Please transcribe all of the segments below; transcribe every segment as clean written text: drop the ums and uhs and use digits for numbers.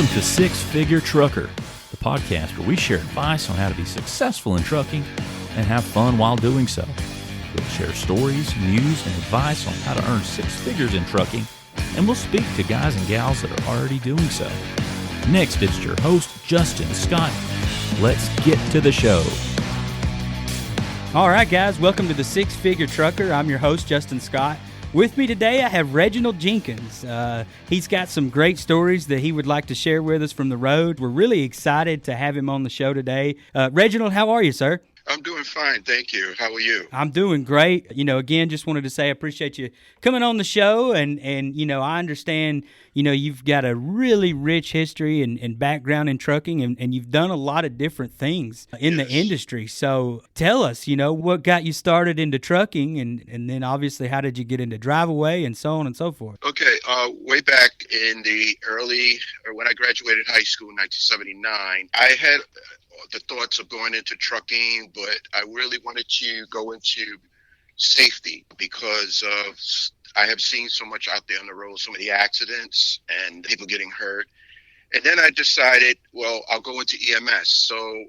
Welcome to Six Figure Trucker, the podcast where we share advice on how to be successful in trucking and have fun while doing so. We'll share stories, news, and advice on how to earn six figures in trucking, and we'll speak to guys and gals that are already doing so. Next, it's your host, Justin Scott. Let's get to the show. All right, guys, welcome to the Six Figure Trucker. I'm your host, Justin Scott. With me today, I have Reginald Jenkins. He's got some great stories that he would like to share with us from the road. We're really excited to have him on the show today. Reginald, how are you, sir? I'm doing fine, thank you. How are you? I'm doing great. Again, just wanted to say I appreciate you coming on the show, and I understand, you've got a really rich history and background in trucking, and you've done a lot of different things in the industry. So tell us, what got you started into trucking, and then obviously how did you get into Driveaway and so on and so forth? Okay, way back in when I graduated high school in 1979, I had the thoughts of going into trucking, but I really wanted to go into safety because I have seen so much out there on the road, so many accidents and people getting hurt. And then I decided, well, I'll go into EMS. So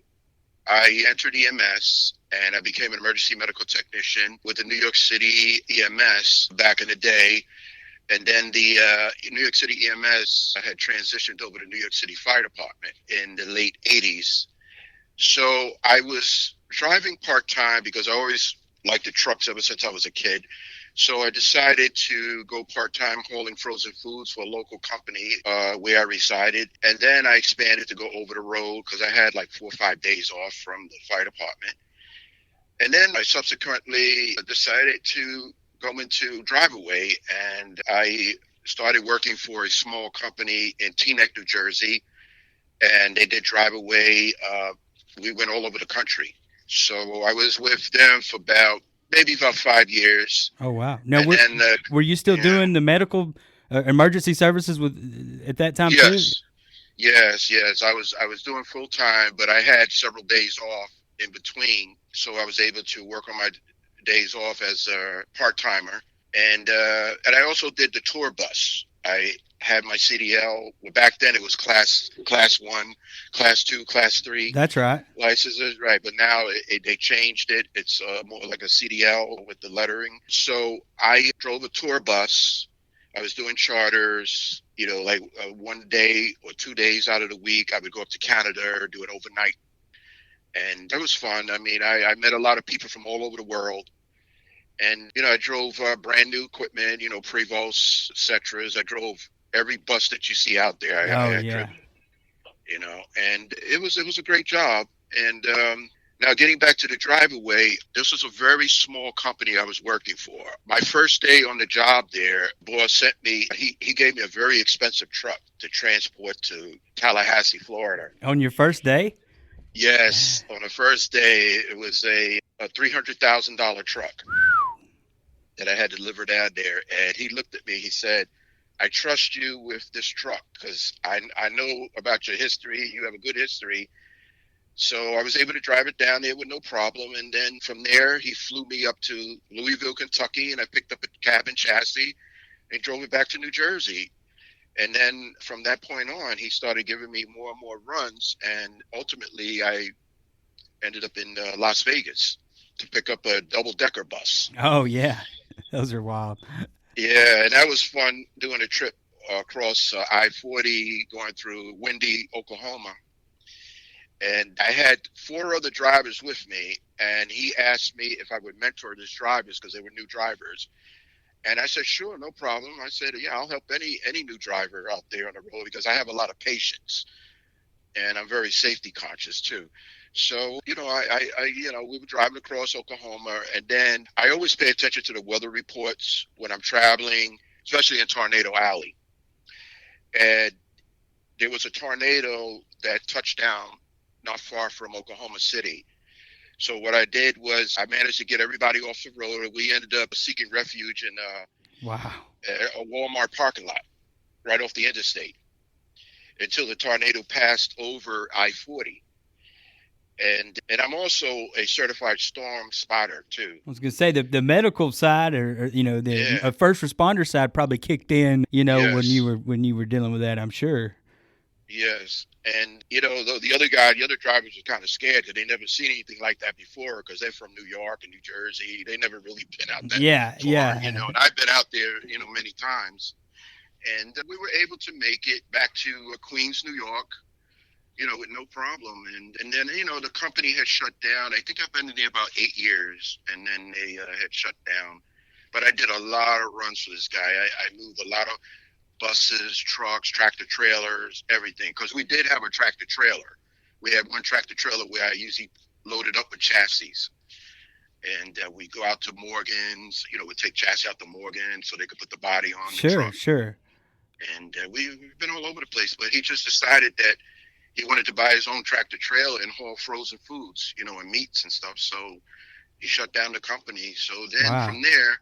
I entered EMS and I became an emergency medical technician with the New York City EMS back in the day. And then the New York City EMS had transitioned over to New York City Fire Department in the late 80s. So I was driving part-time because I always liked the trucks ever since I was a kid. So I decided to go part-time hauling frozen foods for a local company where I resided. And then I expanded to go over the road because I had like 4 or 5 days off from the fire department. And then I subsequently decided to go into Driveaway, and I started working for a small company in Teaneck, New Jersey. And they did Driveaway. We went all over the country. So I was with them for about 5 years. Oh, wow. Now, were you still doing the medical emergency services at that time too? Yes. I was doing full time, but I had several days off in between. So I was able to work on my days off as a part-timer. And I also did the tour bus. I had my CDL. Well, back then it was class 1, class 2, class 3. That's right. Licenses, right. But now they changed it. It's more like a CDL with the lettering. So I drove a tour bus. I was doing charters, like 1 day or 2 days out of the week. I would go up to Canada or do it overnight. And it was fun. I mean, I met a lot of people from all over the world. And, I drove brand new equipment, Prevost, Cetras. I drove every bus that you see out there. I driven, and it was a great job. And now getting back to the Driveaway, this was a very small company I was working for. My first day on the job there, boss sent me, he gave me a very expensive truck to transport to Tallahassee, Florida. On your first day? Yes. On the first day, it was a $300,000 truck that I had to deliver down there. And he looked at me, he said, I trust you with this truck because I know about your history. You have a good history. So I was able to drive it down there with no problem. And then from there, he flew me up to Louisville, Kentucky, and I picked up a cab and chassis and drove it back to New Jersey. And then from that point on, he started giving me more and more runs. And ultimately, I ended up in Las Vegas to pick up a double-decker bus. Oh, yeah. Those are wild. Yeah, and that was fun doing a trip across I-40 going through windy Oklahoma. And I had 4 other drivers with me, and he asked me if I would mentor these drivers because they were new drivers. And I said, sure, no problem. I said, yeah, I'll help any new driver out there on the road because I have a lot of patience, and I'm very safety conscious too. So, we were driving across Oklahoma, and then I always pay attention to the weather reports when I'm traveling, especially in Tornado Alley. And there was a tornado that touched down not far from Oklahoma City. So what I did was I managed to get everybody off the road, and we ended up seeking refuge in a Walmart parking lot right off the interstate until the tornado passed over I-40. And I'm also a certified storm spotter too. I was going to say the medical side, or the first responder side, probably kicked in. Yes. when you were dealing with that, I'm sure. Yes, and the other guy, the other drivers were kind of scared because they never seen anything like that before because they're from New York and New Jersey. They never really been out that Yeah, far, yeah. and I've been out there, many times. And we were able to make it back to Queens, New York, with no problem. And then, the company had shut down. I think I've been in there about 8 years, and then they had shut down. But I did a lot of runs for this guy. I moved a lot of buses, trucks, tractor trailers, everything. Because we did have a tractor trailer. We had one tractor trailer where I usually loaded up with chassis. And we go out to Morgan's, we'd take chassis out to Morgan so they could put the body on the truck. Sure. And we've been all over the place. But he just decided that he wanted to buy his own tractor trailer and haul frozen foods, and meats and stuff. So he shut down the company. So then from there,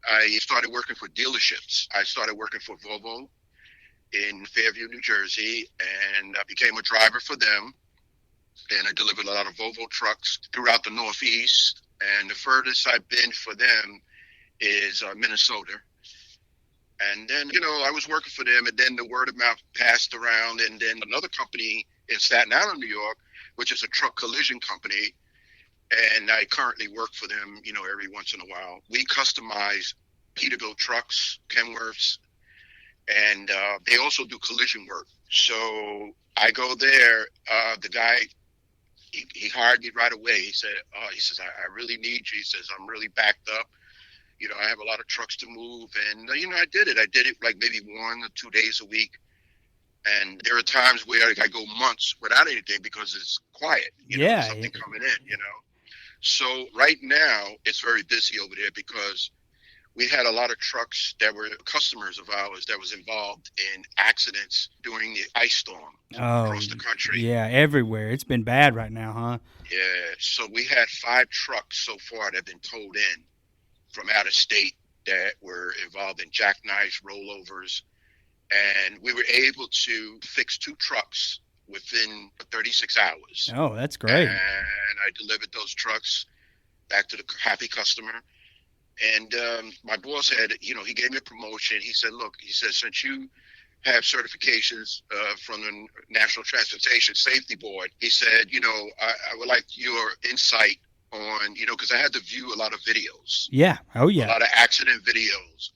I started working for dealerships. I started working for Volvo in Fairview, New Jersey, and I became a driver for them. And I delivered a lot of Volvo trucks throughout the Northeast. And the furthest I've been for them is Minnesota. And then, I was working for them, and then the word of mouth passed around. And then another company in Staten Island, New York, which is a truck collision company, and I currently work for them, every once in a while. We customize Peterbilt trucks, Kenworths, and they also do collision work. So I go there. The guy, he hired me right away. He says, I really need you. He says, I'm really backed up. I have a lot of trucks to move. And, I did it. I did it like maybe 1 or 2 days a week. And there are times where I go months without anything because it's quiet. Something coming in, So right now it's very busy over there because we had a lot of trucks that were customers of ours that was involved in accidents during the ice storm across the country. Yeah, everywhere. It's been bad right now, huh? Yeah. So we had 5 trucks so far that have been towed in from out of state that were involved in jackknives, rollovers. And we were able to fix 2 trucks within 36 hours. Oh, that's great. And I delivered those trucks back to the happy customer. And my boss had, he gave me a promotion. He said, look, since you have certifications from the National Transportation Safety Board, he said, I would like your insight on, because I had to view a lot of videos. Yeah. Oh, yeah. A lot of accident videos.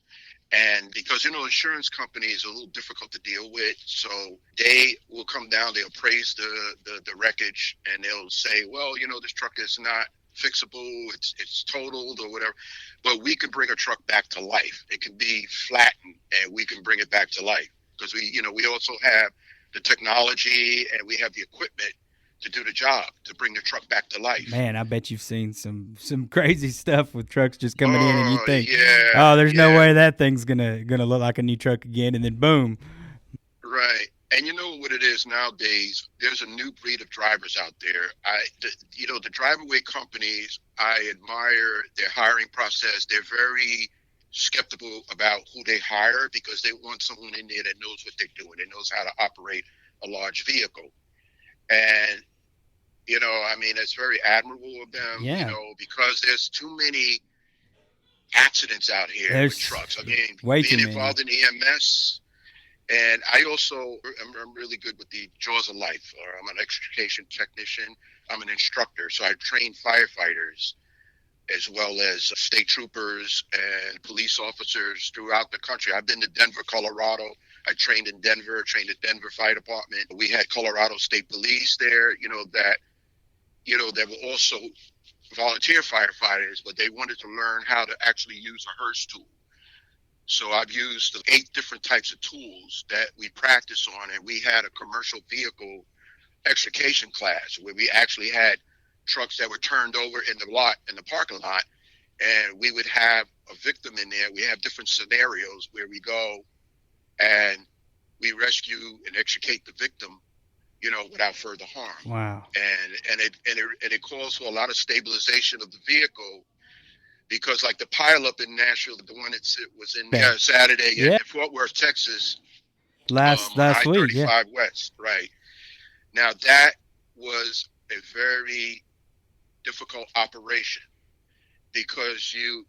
And because, insurance companies are a little difficult to deal with. So they will come down, they'll praise the wreckage, and they'll say, well, this truck is not fixable, it's totaled or whatever. But we can bring a truck back to life. It can be flattened, and we can bring it back to life. Because we also have the technology and we have the equipment to do the job, to bring the truck back to life. Man, I bet you've seen some crazy stuff with trucks just coming in, and you think, there's no way that thing's gonna look like a new truck again, and then boom. Right. And you know what it is nowadays? There's a new breed of drivers out there. The Driveaway companies, I admire their hiring process. They're very skeptical about who they hire because they want someone in there that knows what they're doing. They knows how to operate a large vehicle. And, it's very admirable of them, because there's too many accidents out here with trucks. Being involved in EMS. And I also am really good with the jaws of life. I'm an extrication technician. I'm an instructor. So I train firefighters as well as state troopers and police officers throughout the country. I've been to Denver, Colorado. I trained in Denver, trained at Denver Fire Department. We had Colorado State Police there, that were also volunteer firefighters, but they wanted to learn how to actually use a hearse tool. So I've used 8 different types of tools that we practice on, and we had a commercial vehicle extrication class where we actually had trucks that were turned over in the parking lot, and we would have a victim in there. We have different scenarios where we go and we rescue and extricate the victim, without further harm. Wow. And it calls for a lot of stabilization of the vehicle. Because like the pileup in Nashville, the one that was in Saturday in Fort Worth, Texas, last week, I-35 West, right. Now that was a very difficult operation because you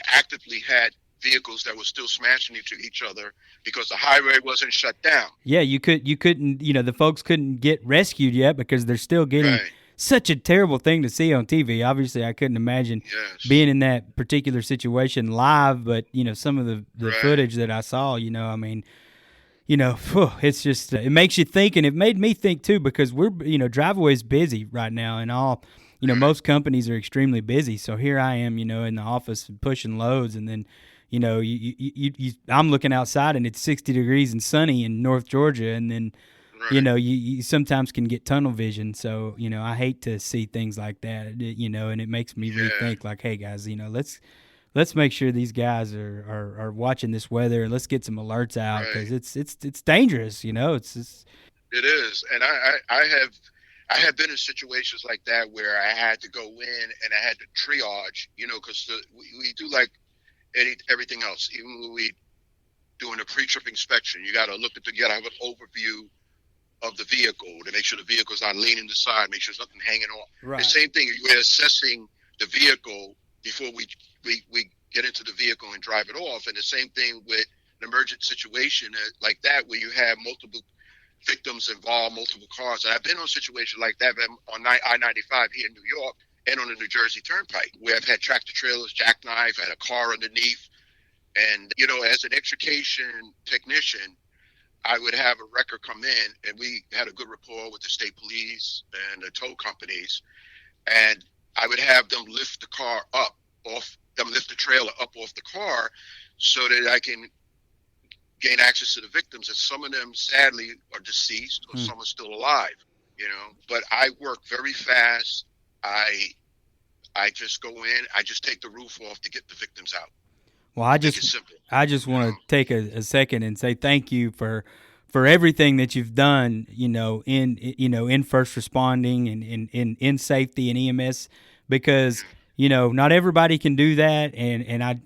actively had vehicles that were still smashing into each other because the highway wasn't shut down. Yeah, you couldn't, the folks couldn't get rescued yet because they're still getting Right. such a terrible thing to see on TV. Obviously, I couldn't imagine Yes. being in that particular situation live, but some of the Right. footage that I saw, I mean, it's just it makes you think, and it made me think too, because we're Driveway's busy right now, and all most companies are extremely busy. So here I am, in the office pushing loads, and then I'm looking outside and it's 60 degrees and sunny in North Georgia, and then Right. you sometimes can get tunnel vision. So I hate to see things like that, and it makes me Yeah. rethink, like, hey guys, let's make sure these guys are watching this weather, and let's get some alerts out, because Right. it's dangerous. It's It is, and I have been in situations like that where I had to go in and I had to triage, because we do like everything else. Even when we doing a pre-trip inspection, you got to you got to have an overview of the vehicle to make sure the vehicle's not leaning to the side, make sure there's nothing hanging off. right. The same thing, we're assessing the vehicle before we get into the vehicle and drive it off. And the same thing with an emergent situation like that, where you have multiple victims involved, multiple cars. And I've been on situations like that on I-95 here in New York and on the New Jersey Turnpike, where I've had tractor trailers, jackknife, had a car underneath. And, as an extrication technician, I would have a wrecker come in, and we had a good rapport with the state police and the tow companies. And I would have them lift the car lift the trailer up off the car so that I can gain access to the victims. And some of them, sadly, are deceased, or some are still alive, But I work very fast. I just go in, I just take the roof off to get the victims out. Well, I Make it just simple. want to take a second and say thank you for everything that you've done, in first responding and in safety and EMS, because not everybody can do that, and I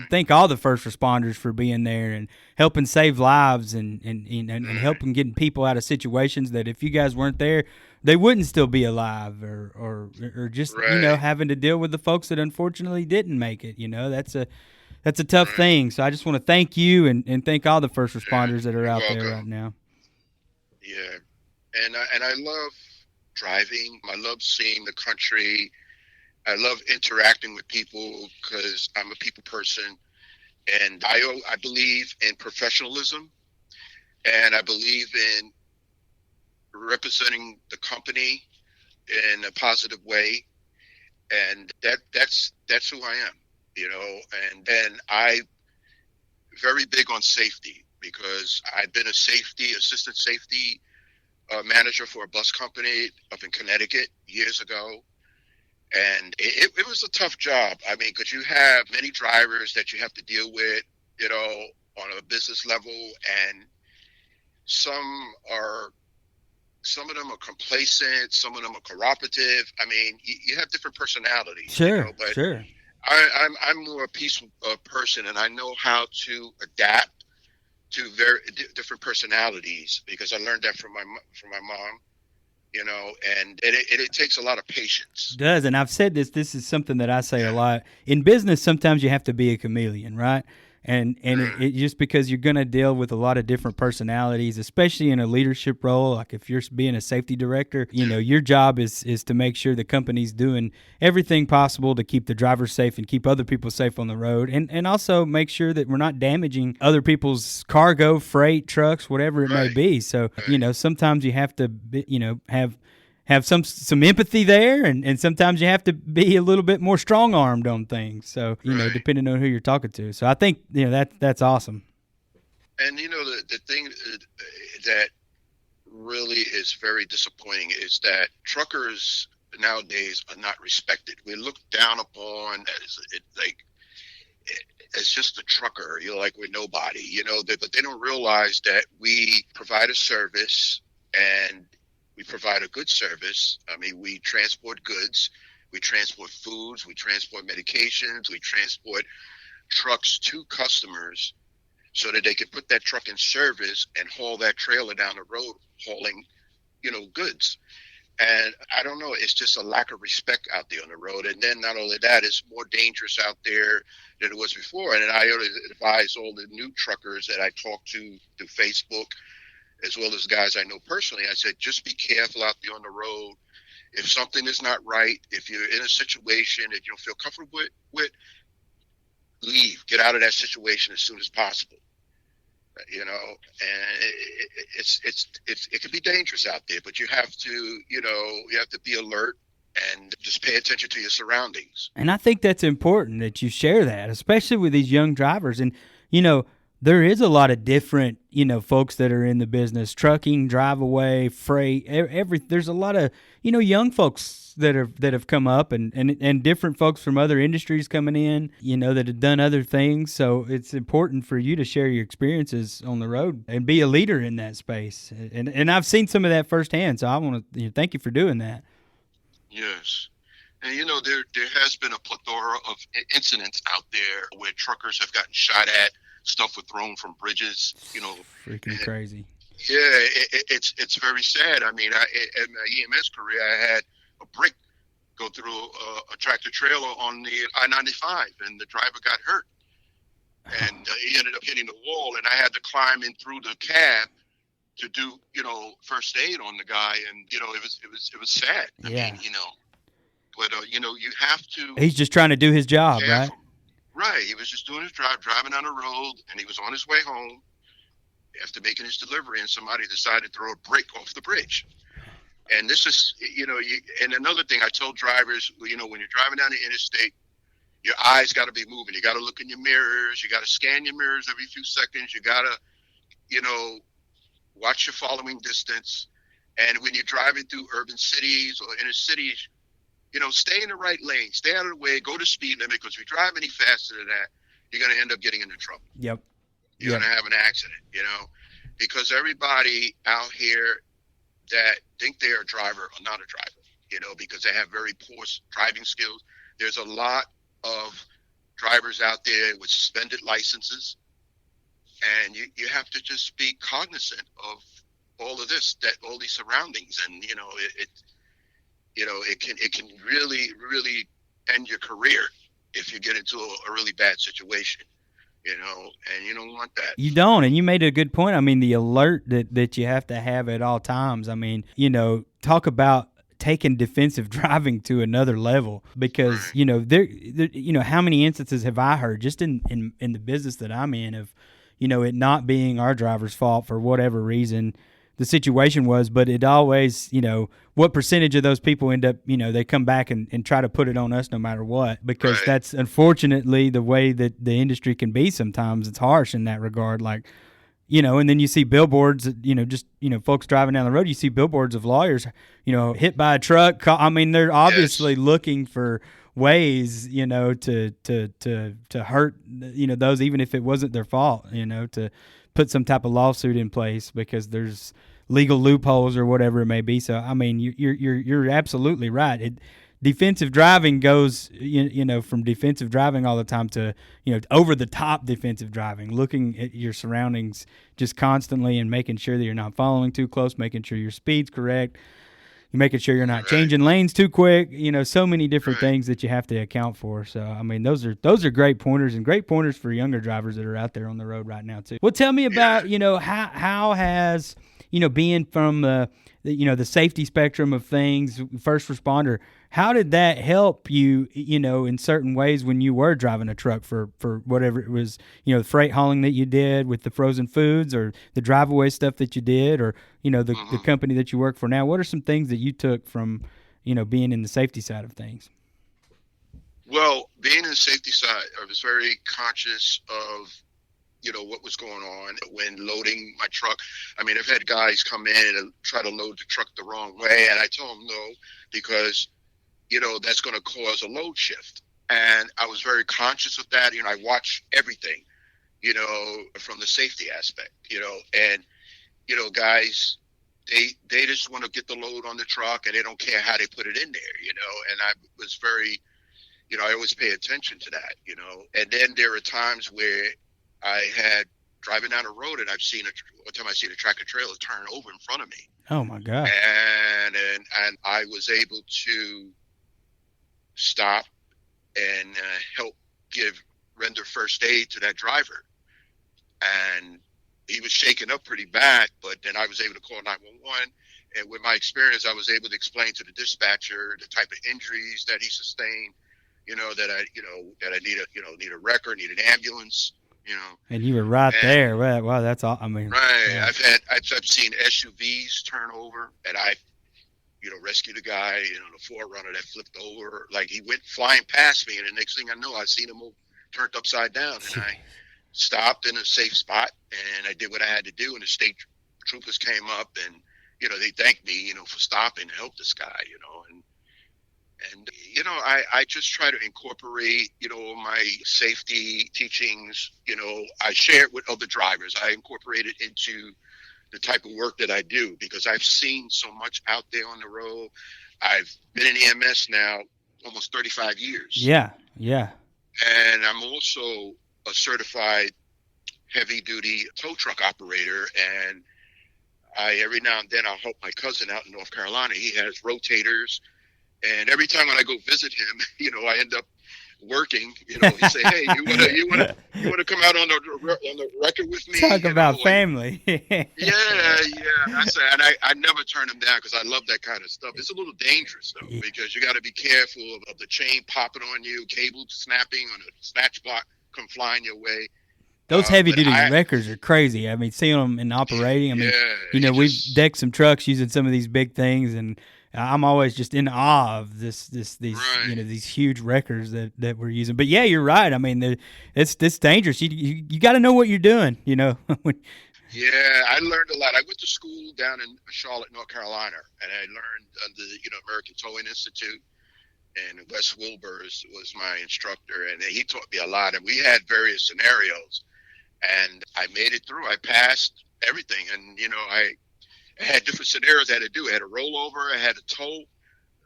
thank all the first responders for being there and helping save lives, and helping getting people out of situations that, if you guys weren't there, they wouldn't still be alive, or just Right. having to deal with the folks that unfortunately didn't make it. That's a tough thing. So I just want to thank you, and thank all the first responders that are You're out there right welcome. now. Yeah. And I love driving. I love seeing the country. I love interacting with people because I'm a people person, and I believe in professionalism, and I believe in representing the company in a positive way, and that's who I am, and I very big on safety, because I've been a assistant safety manager for a bus company up in Connecticut years ago. And it was a tough job. I mean, because you have many drivers that you have to deal with, on a business level, and some of them are complacent, some of them are cooperative. I mean, you have different personalities, Sure, but sure. I'm more a peaceful person, and I know how to adapt to very different personalities, because I learned that from my mom. And it takes a lot of patience. It does, and I've said this is something that I say a lot. In business, sometimes you have to be a chameleon, right? And it just because you're going to deal with a lot of different personalities, especially in a leadership role. Like if you're being a safety director, your job is to make sure the company's doing everything possible to keep the drivers safe and keep other people safe on the road, and also make sure that we're not damaging other people's cargo, freight, trucks, whatever it may be. So sometimes you have to have some empathy there, and sometimes you have to be a little bit more strong-armed on things. So, depending on who you're talking to. So I think, that's awesome. And, the thing that really is very disappointing is that truckers nowadays are not respected. We're looked down upon as just a trucker, like we're nobody, but they don't realize that we provide a service, and we provide a good service. I mean, we transport goods, we transport foods, we transport medications, we transport trucks to customers so that they can put that truck in service and haul that trailer down the road hauling, goods. And I don't know, it's just a lack of respect out there on the road. And then not only that, it's more dangerous out there than it was before. And I always advise all the new truckers that I talk to through Facebook, as well as guys I know personally, I said, just be careful out there on the road. If something is not right, if you're in a situation that you don't feel comfortable with, leave, get out of that situation as soon as possible. You know, and it can be dangerous out there, but you have to, you have to be alert and just pay attention to your surroundings. And I think that's important that you share that, especially with these young drivers. And, there is a lot of different, folks that are in the business, trucking, Driveaway, freight, there's a lot of, young folks that have come up and different folks from other industries coming in, that have done other things. So it's important for you to share your experiences on the road and be a leader in that space. And I've seen some of that firsthand. So I want to thank you for doing that. Yes. And, there has been a plethora of incidents out there where truckers have gotten shot at, stuff was thrown from bridges, Freaking crazy. Yeah, it's very sad. I mean, in my EMS career, I had a brick go through a tractor trailer on the I-95, and the driver got hurt. And he ended up hitting the wall, and I had to climb in through the cab to do, first aid on the guy. And, it was sad. Yeah. I mean, but, you have to. He's just trying to do his job, right? Right. He was just doing his driving on the road, and he was on his way home after making his delivery, and somebody decided to throw a brick off the bridge. And this is, and another thing I told drivers, when you're driving down the interstate, your eyes got to be moving. You got to look in your mirrors. You got to scan your mirrors every few seconds. You got to, watch your following distance. And when you're driving through urban cities or inner cities, stay in the right lane, stay out of the way, go to speed limit, because if you drive any faster than that, you're going to end up getting into trouble. Yep. You're going to have an accident, because everybody out here that think they're a driver are not a driver, because they have very poor driving skills. There's a lot of drivers out there with suspended licenses, and you have to just be cognizant of all of this, all these surroundings, and, it can really, really end your career if you get into a really bad situation, and you don't want that. You don't, and you made a good point. I mean, the alert that you have to have at all times. I mean, talk about taking defensive driving to another level, because, there, how many instances have I heard just in the business that I'm in of, it not being our driver's fault for whatever reason the situation was, but it always, what percentage of those people end up, they come back and try to put it on us no matter what, because right. That's unfortunately the way that the industry can be sometimes. It's harsh in that regard. Like, and then you see billboards, folks driving down the road, you see billboards of lawyers, hit by a truck. I mean, they're obviously Yes. looking for ways, to hurt, those, even if it wasn't their fault, to put some type of lawsuit in place because there's legal loopholes or whatever it may be. So, I mean, you're absolutely right. Defensive driving goes, from defensive driving all the time to, over the top defensive driving, looking at your surroundings just constantly and making sure that you're not following too close, making sure your speed's correct, making sure you're not changing lanes too quick, so many different things that you have to account for. So, I mean, those are great pointers, and great pointers for younger drivers that are out there on the road right now too. Well, tell me about, how has, being from the safety spectrum of things, first responder, how did that help you, in certain ways when you were driving a truck for whatever it was, the freight hauling that you did with the frozen foods, or the Driveaway stuff that you did, or, the company that you work for now? What are some things that you took from, being in the safety side of things? Well, being in the safety side, I was very conscious of, what was going on when loading my truck. I mean, I've had guys come in and try to load the truck the wrong way, and I tell them no, because, that's going to cause a load shift. And I was very conscious of that. I watch everything, from the safety aspect, and, guys, they just want to get the load on the truck, and they don't care how they put it in there, and I was very, I always pay attention to that, and then there are times where I had driving down the road, and one time I seen a tractor trailer turn over in front of me. Oh my God. And I was able to stop and help render first aid to that driver. And he was shaken up pretty bad, but then I was able to call 911. And with my experience, I was able to explain to the dispatcher the type of injuries that he sustained, that I need a wrecker, need an ambulance, And you were right there. Wow, that's all. I mean, right. yeah. I've seen SUVs turn over, and I rescued a guy, the 4Runner that flipped over. Like, he went flying past me, and the next thing I know, I seen him turned upside down, and I stopped in a safe spot, and I did what I had to do, and the state troopers came up, and they thanked me, for stopping to help this guy, and I just try to incorporate, my safety teachings. I share it with other drivers. I incorporate it into the type of work that I do, because I've seen so much out there on the road. I've been in EMS now almost 35 years. Yeah. And I'm also a certified heavy duty tow truck operator, and every now and then I'll help my cousin out in North Carolina. He has rotators, and every time when I go visit him, I end up working. He say, "Hey, you wanna come out on the record with me?" Talk about family. Yeah. I say, and I never turn him down, because I love that kind of stuff. It's a little dangerous though, because you got to be careful of the chain popping on you, cable snapping on a snatch block come flying your way. Those heavy-duty wreckers are crazy. I mean, seeing them in operating. I mean, we've decked some trucks using some of these big things, and I'm always just in awe of these right. These huge wreckers that we're using. But yeah, you're right. I mean, it's dangerous. You got to know what you're doing. Yeah, I learned a lot. I went to school down in Charlotte, North Carolina, and I learned under the American Towing Institute. And Wes Wilbers was my instructor, and he taught me a lot. And we had various scenarios, and I made it through. I passed everything, and I had different scenarios I had to do. I had a rollover, I had to tow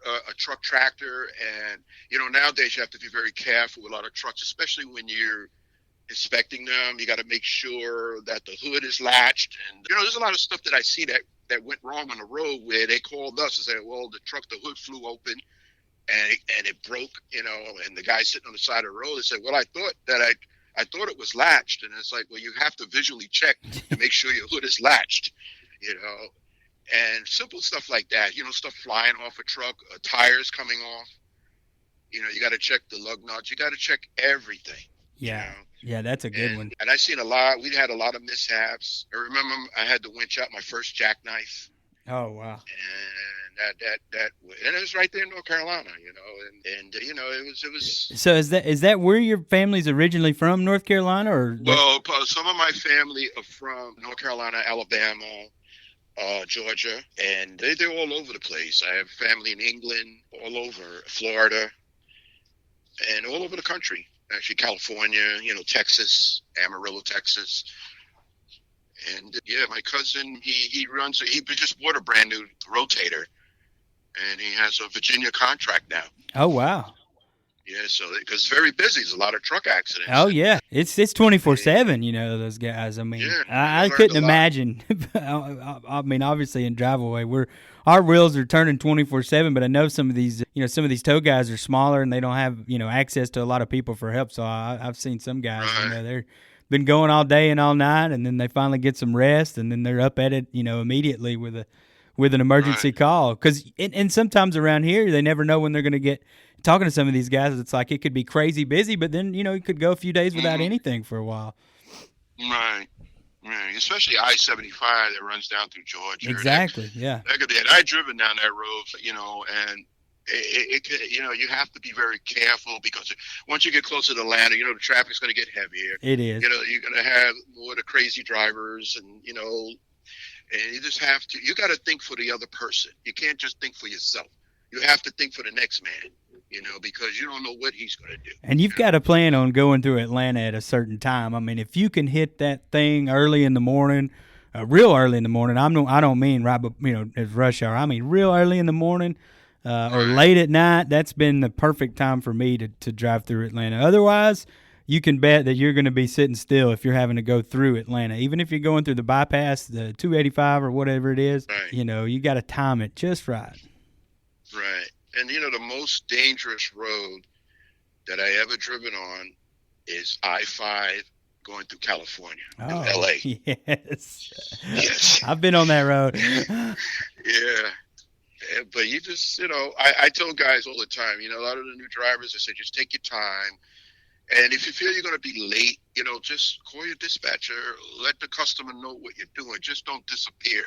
a truck tractor, and nowadays you have to be very careful with a lot of trucks, especially when you're inspecting them. You got to make sure that the hood is latched, and there's a lot of stuff that I see that went wrong on the road, where they called us and said, "Well, the hood flew open." And it broke, and the guy sitting on the side of the road, they said, "Well, I thought it was latched." And it's like, well, you have to visually check to make sure your hood is latched, and simple stuff like that, stuff flying off a truck, tires coming off, you got to check the lug nuts. You got to check everything. Yeah. Yeah, that's a good one. And I seen we had a lot of mishaps. I remember I had to winch out my first jackknife. Oh, wow. And and it was right there in North Carolina, and it was. So is that where your family's originally from, North Carolina, or? Well, some of my family are from North Carolina, Alabama, Georgia, and they're all over the place. I have family in England, all over Florida, and all over the country. Actually, California, Texas, Amarillo, Texas. And yeah, my cousin, he just bought a brand new rotator, and he has a Virginia contract now. Oh, wow. Yeah, so because it's very busy, there's a lot of truck accidents. Oh yeah, it's 24/7. Those guys. I mean, yeah, I couldn't imagine. I mean, obviously in Driveaway, our wheels are turning 24/7, but I know some of these tow guys are smaller and they don't have access to a lot of people for help. So I've seen some guys, right. They're been going all day and all night, and then they finally get some rest, and then they're up at it, immediately with an emergency call. Because and sometimes around here, they never know when they're going to get talking to some of these guys. It's like it could be crazy busy, but then it could go a few days without anything for a while. Right. Especially I-75 that runs down through Georgia. Exactly. Yeah. That could be. And I've driven down that road, and it could, you have to be very careful, because once you get closer to Atlanta, the traffic's going to get heavier. It is. You're going to have more of the crazy drivers, and and you just have to. You got to think for the other person. You can't just think for yourself. You have to think for the next man. Because you don't know what he's going to do. And you've got to plan on going through Atlanta at a certain time. I mean, if you can hit that thing early in the morning, real early in the morning. I don't mean right, but as rush hour. I mean real early in the morning. Or late at night. That's been the perfect time for me to drive through Atlanta. Otherwise, you can bet that you're going to be sitting still if you're having to go through Atlanta. Even if you're going through the bypass, the 285 or whatever it is, Right. you got to time it just right. Right. And the most dangerous road that I ever driven on is I-5 going through California, through LA. Yes. Yes. I've been on that road. Yeah. But you just, I tell guys all the time, a lot of the new drivers, I say, just take your time. And if you feel you're going to be late, just call your dispatcher, let the customer know what you're doing. Just don't disappear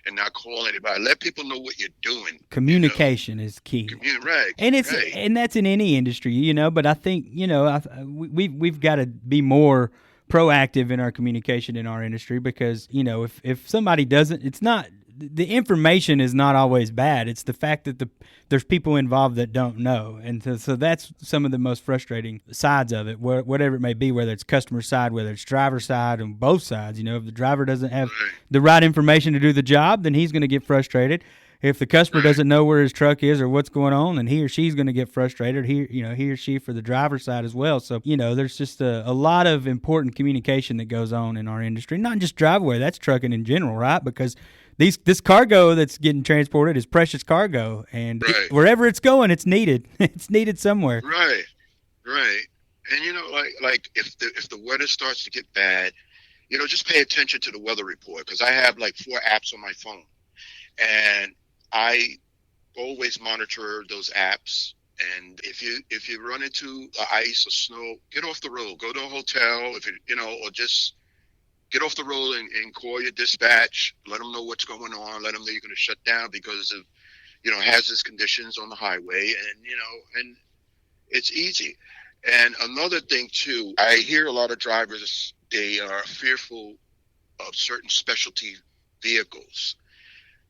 and not call anybody. Let people know what you're doing. Communication is key. Right. And right. and that's in any industry, but I think, we've got to be more proactive in our communication in our industry because, if somebody doesn't, it's not, the information is not always bad. It's the fact that there's people involved that don't know. And so that's some of the most frustrating sides of it, whatever it may be, whether it's customer side, whether it's driver side, and both sides. If the driver doesn't have the right information to do the job, then he's going to get frustrated. If the customer doesn't know where his truck is or what's going on, then he or she's going to get frustrated. He or she for the driver's side as well. So, there's just a lot of important communication that goes on in our industry, not just Driveaway, that's trucking in general, right? Because this cargo that's getting transported is precious cargo, and wherever it's going, it's needed. It's needed somewhere. Right. And like if the weather starts to get bad, just pay attention to the weather report, because I have like 4 apps on my phone, and I always monitor those apps. And if you run into ice or snow, get off the road, go to a hotel, or just get off the road and call your dispatch, let them know what's going on, let them know you're going to shut down because of, hazardous conditions on the highway. And it's easy. And another thing too, I hear a lot of drivers, they are fearful of certain specialty vehicles,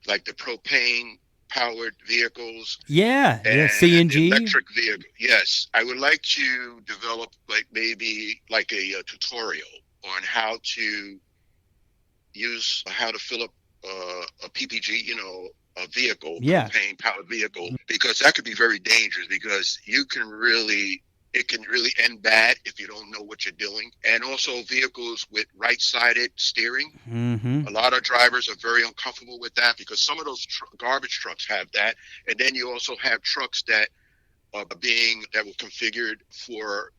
like the propane powered vehicles. Yeah, CNG. Electric vehicle. Yes. I would like to develop maybe a tutorial on how to fill up a PPG, a vehicle, propane powered vehicle, because that could be very dangerous, because it can really end bad if you don't know what you're doing. And also vehicles with right-sided steering. Mm-hmm. A lot of drivers are very uncomfortable with that, because some of those garbage trucks have that. And then you also have trucks that were configured for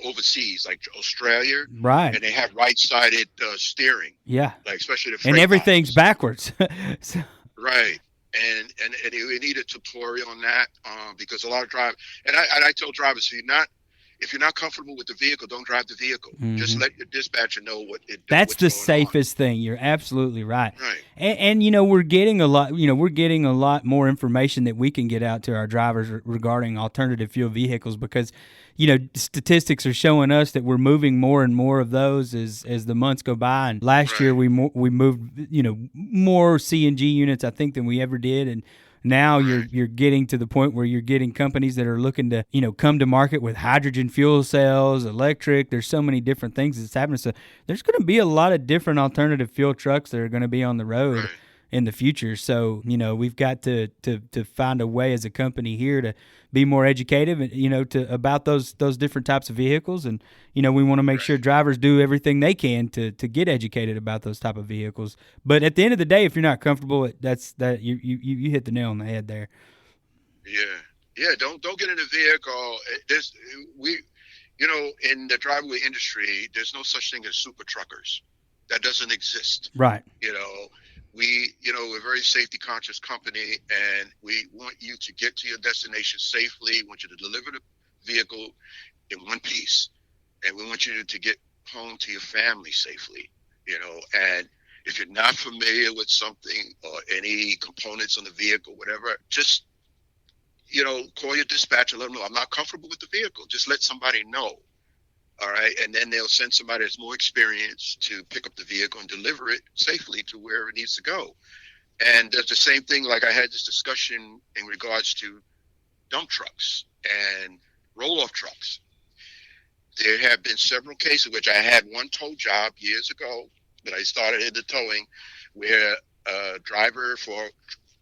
overseas, like Australia, right? And they have right-sided steering, like especially the freight and everything's models. backwards. Right. And we need a tutorial on that, because a lot of drivers, and I tell drivers, if you're not comfortable with the vehicle, don't drive the vehicle. Mm-hmm. Just let your dispatcher know That's the safest thing. You're absolutely right. Right. And we're getting a lot more information that we can get out to our drivers regarding alternative fuel vehicles, because statistics are showing us that we're moving more and more of those as the months go by. And last year we moved more CNG units, I think, than we ever did. And now you're getting to the point where you're getting companies that are looking to come to market with hydrogen fuel cells, electric. There's so many different things that's happening. So there's going to be a lot of different alternative fuel trucks that are going to be on the road in the future. So we've got to find a way as a company here to be more educative, about those different types of vehicles. And we want to make sure drivers do everything they can to get educated about those type of vehicles. But at the end of the day, if you're not comfortable, you hit the nail on the head there. Yeah. Don't get in a vehicle. In the driveway industry, there's no such thing as super truckers. That doesn't exist. Right. We're a very safety conscious company, and we want you to get to your destination safely. We want you to deliver the vehicle in one piece, and we want you to get home to your family safely, and if you're not familiar with something or any components on the vehicle, whatever, just, call your dispatcher, let them know I'm not comfortable with the vehicle. Just let somebody know. All right, and then they'll send somebody that's more experienced to pick up the vehicle and deliver it safely to where it needs to go. And there's the same thing, like I had this discussion in regards to dump trucks and roll-off trucks. There have been several cases, which I had one tow job years ago that I started in the towing, where a driver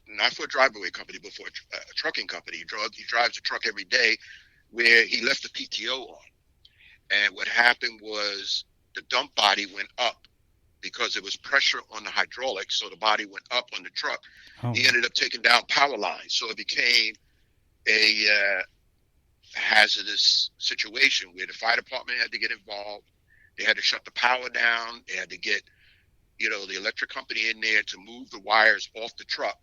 not for a Driveaway company, but for a trucking company, he drives a truck every day, where he left the PTO on. And what happened was the dump body went up because there was pressure on the hydraulics, so the body went up on the truck. Oh. He ended up taking down power lines, so it became a hazardous situation where the fire department had to get involved. They had to shut the power down. They had to get, the electric company in there to move the wires off the truck,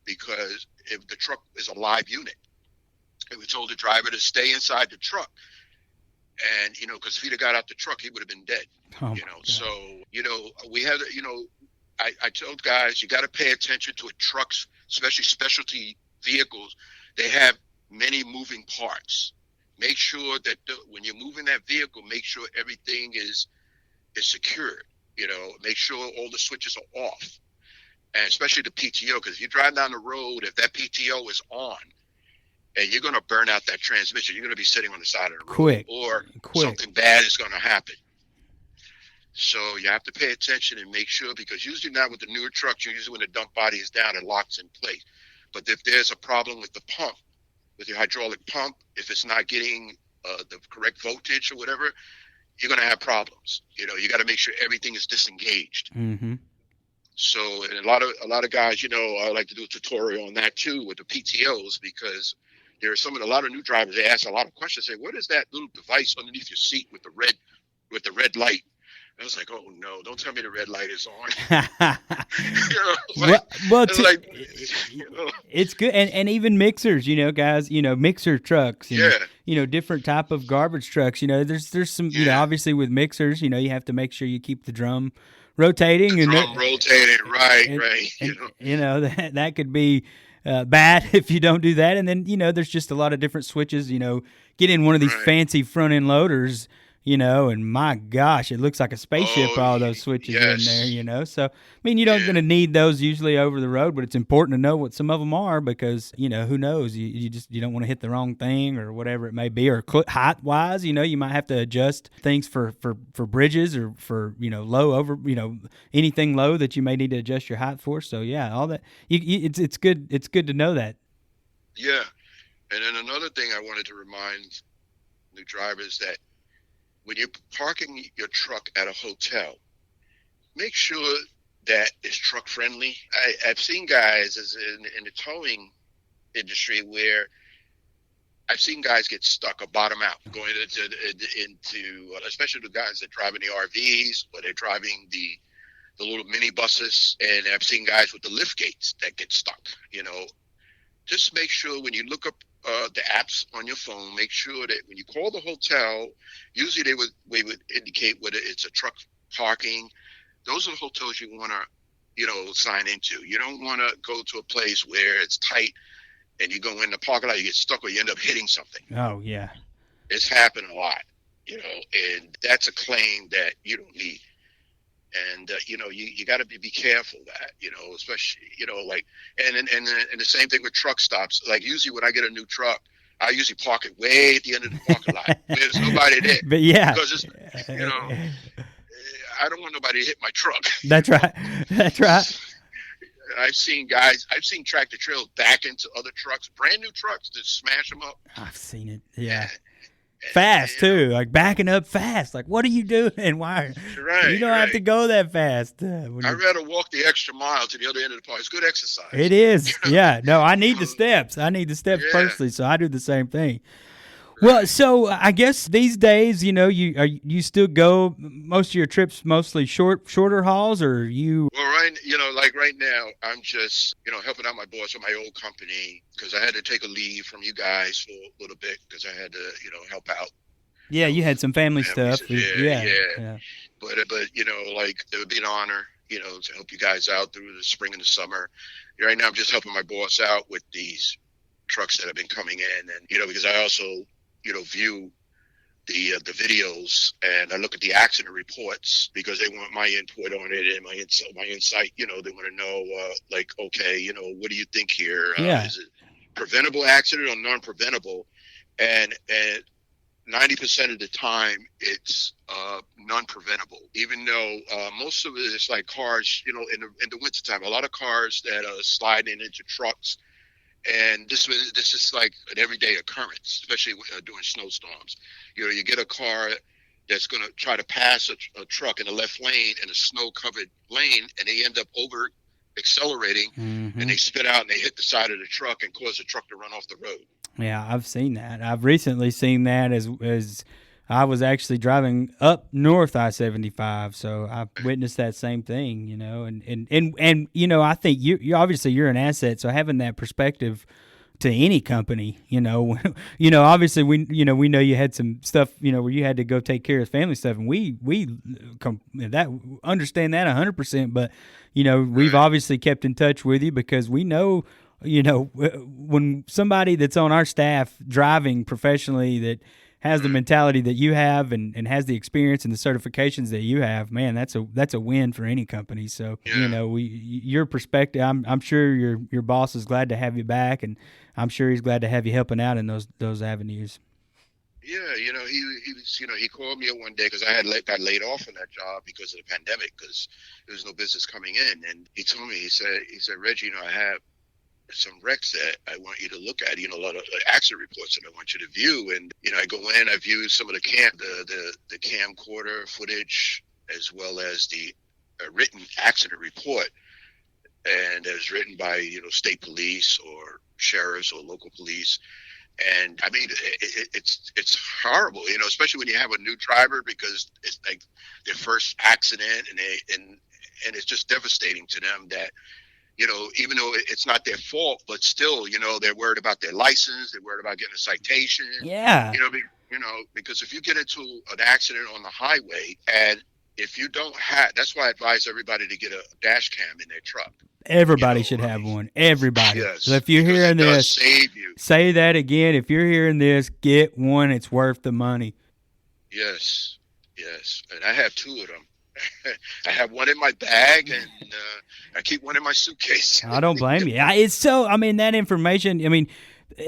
because if the truck is a live unit, and we told the driver to stay inside the truck. And, because if he'd have got out the truck, he would have been dead. Oh, so, we had, I told guys, you got to pay attention to trucks, especially specialty vehicles. They have many moving parts. Make sure that when you're moving that vehicle, make sure everything is secured. Make sure all the switches are off, and especially the PTO, because if you drive down the road, if that PTO is on, and you're going to burn out that transmission, you're going to be sitting on the side of the road, or something bad is going to happen. So you have to pay attention and make sure, because usually now with the newer trucks, usually when the dump body is down, it locks in place. But if there's a problem with the pump, with your hydraulic pump, if it's not getting the correct voltage or whatever, you're going to have problems. You got to make sure everything is disengaged. Mm-hmm. So, and a lot of guys, I like to do a tutorial on that too with the PTOs, because there are a lot of new drivers. They ask a lot of questions. Say, what is that little device underneath your seat with the red light? I was like, oh no, don't tell me the red light is on. It's good. And even mixers, guys, mixer trucks and, different type of garbage trucks, there's some, obviously with mixers, you have to make sure you keep the drum rotating. Rotating, right. And, that could be bad if you don't do that. And then, there's just a lot of different switches, get in one of these fancy front end loaders, and my gosh, it looks like a spaceship, all those switches in there, So, you're not going to need those usually over the road, but it's important to know what some of them are, because, who knows, you don't want to hit the wrong thing or whatever it may be, or height wise, you might have to adjust things for bridges or for, low over, anything low that you may need to adjust your height for. So all that, it's good to know that. Yeah. And then another thing I wanted to remind new drivers that when you're parking your truck at a hotel, make sure that it's truck friendly. I've seen guys in the towing industry where I've seen guys get stuck or bottom out going into especially the guys that drive in the RVs, or they're driving the little mini buses, and I've seen guys with the lift gates that get stuck. Just make sure when you look up the apps on your phone, make sure that when you call the hotel, usually they would indicate whether it's a truck parking. Those are the hotels you want to, sign into. You don't want to go to a place where it's tight and you go in the parking lot, you get stuck, or you end up hitting something. Oh, yeah. It's happened a lot, and that's a claim that you don't need. And, you got to be careful that, especially, and the same thing with truck stops. Like usually when I get a new truck, I usually park it way at the end of the parking lot. There's nobody there. But yeah. Because it's, I don't want nobody to hit my truck. That's right. That's right. I've seen tractor trailers back into other trucks, brand new trucks, just smash them up. I've seen it. Yeah. Fast too, like backing up fast. Like, what are you doing? Why? Right, you don't have to go that fast. I'd rather walk the extra mile to the other end of the park. It's good exercise. It is. Yeah. No, I need the steps. Personally, so I do the same thing. Well, so I guess these days, you still go most of your trips mostly shorter hauls, or you? Well, right now, I'm just, helping out my boss at my old company, because I had to take a leave from you guys for a little bit because I had to, help out. Yeah, you had some family stuff. Yeah. But it would be an honor, to help you guys out through the spring and the summer. Right now, I'm just helping my boss out with these trucks that have been coming in, and because I also view the videos, and I look at the accident reports because they want my input on it and my insight. They want to know, okay, what do you think here? Is it preventable accident or non-preventable? And 90% of the time it's non-preventable, even though most of it is like cars, in the wintertime, a lot of cars that are sliding into trucks. And this is like an everyday occurrence, especially during snowstorms. You get a car that's going to try to pass a truck in the left lane in a snow-covered lane, and they end up over accelerating, and they spit out and they hit the side of the truck and cause the truck to run off the road. Yeah, I've seen that. I've recently seen that as I was actually driving up north I-75, so I witnessed that same thing, and I think you obviously you're an asset, so having that perspective to any company, obviously we know you had some stuff, where you had to go take care of family stuff, and we understand that 100%, but we've obviously kept in touch with you because we know, when somebody that's on our staff driving professionally that has the mentality that you have and has the experience and the certifications that you have, man, that's a win for any company. So, your perspective, I'm sure your boss is glad to have you back, and I'm sure he's glad to have you helping out in those avenues. Yeah, he was, he called me one day because I got laid off in that job because of the pandemic, because there was no business coming in. And he told me, he said, Reggie, I have some wrecks that I want you to look at, a lot of accident reports that I want you to view. And, I go in, I view some of the camcorder footage, as well as the written accident report. And it was written by, state police or sheriffs or local police. And I mean, it's horrible, especially when you have a new driver, because it's like their first accident, and it's just devastating to them that, even though it's not their fault, but still, they're worried about their license, they're worried about getting a citation. Yeah. Because if you get into an accident on the highway, and if you don't have, that's why I advise everybody to get a dash cam in their truck. Everybody should have one. Everybody. Yes. So if you're hearing this, save you. Say that again. If you're hearing this, get one. It's worth the money. Yes. And I have two of them. I have one in my bag, and I keep one in my suitcase. I don't blame you. That information, at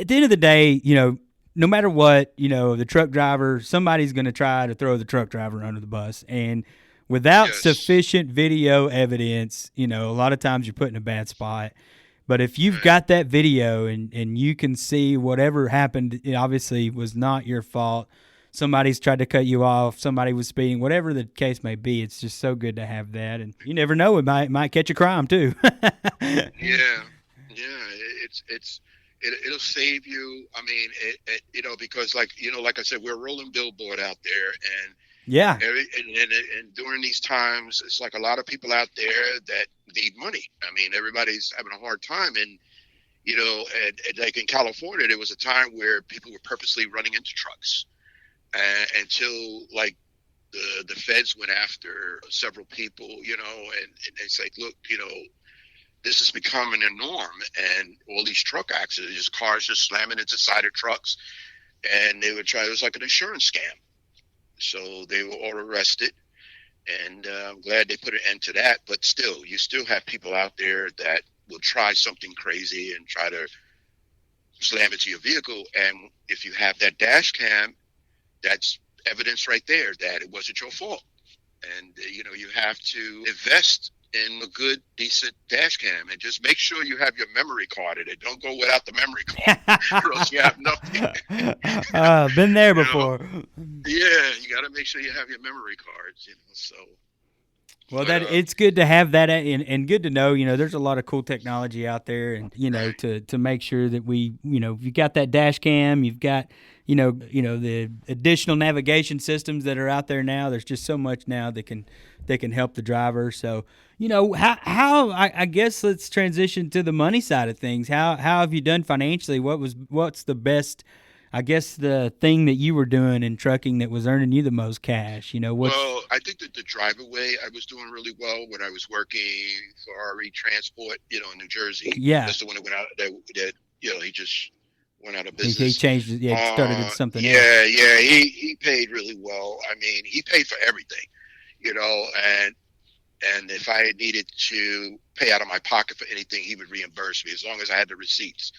the end of the day, no matter what, the truck driver, somebody's going to try to throw the truck driver under the bus. And without sufficient video evidence, a lot of times you're put in a bad spot. But if you've got that video and you can see whatever happened, it obviously was not your fault. Somebody's tried to cut you off. Somebody was speeding. Whatever the case may be, it's just so good to have that. And you never know, it might catch a crime too. Yeah. It'll save you. I mean, because like I said, we're a rolling billboard out there, and yeah. And during these times, it's like a lot of people out there that need money. I mean, everybody's having a hard time. And, and like in California, there was a time where people were purposely running into trucks until like the feds went after several people, and it's like, look, this is becoming a norm. And all these truck accidents, just cars just slamming into the side of trucks. And they would it was like an insurance scam. So they were all arrested, and I'm glad they put an end to that. But still, you still have people out there that will try something crazy and try to slam into your vehicle. And if you have that dash cam, that's evidence right there that it wasn't your fault. And, you have to invest in a good, decent dash cam, and just make sure you have your memory card in it. Don't go without the memory card, or else you have nothing. Been there before. Yeah, you got to make sure you have your memory cards. So. Well, it's good to have that, and good to know. There's a lot of cool technology out there, and to make sure that we, you've got that dash cam, you've got, the additional navigation systems that are out there now. There's just so much now that can help the driver. So, how I guess let's transition to the money side of things. How have you done financially? What's the best, I guess, the thing that you were doing in trucking that was earning you the most cash? Well, I think that the Driveaway, I was doing really well when I was working for RE Transport, in New Jersey. Yeah. That's the one that went out that he just went out of business. He changed it. Yeah, started at something else. Yeah. He paid really well. I mean, he paid for everything, and if I needed to pay out of my pocket for anything, he would reimburse me as long as I had the receipts.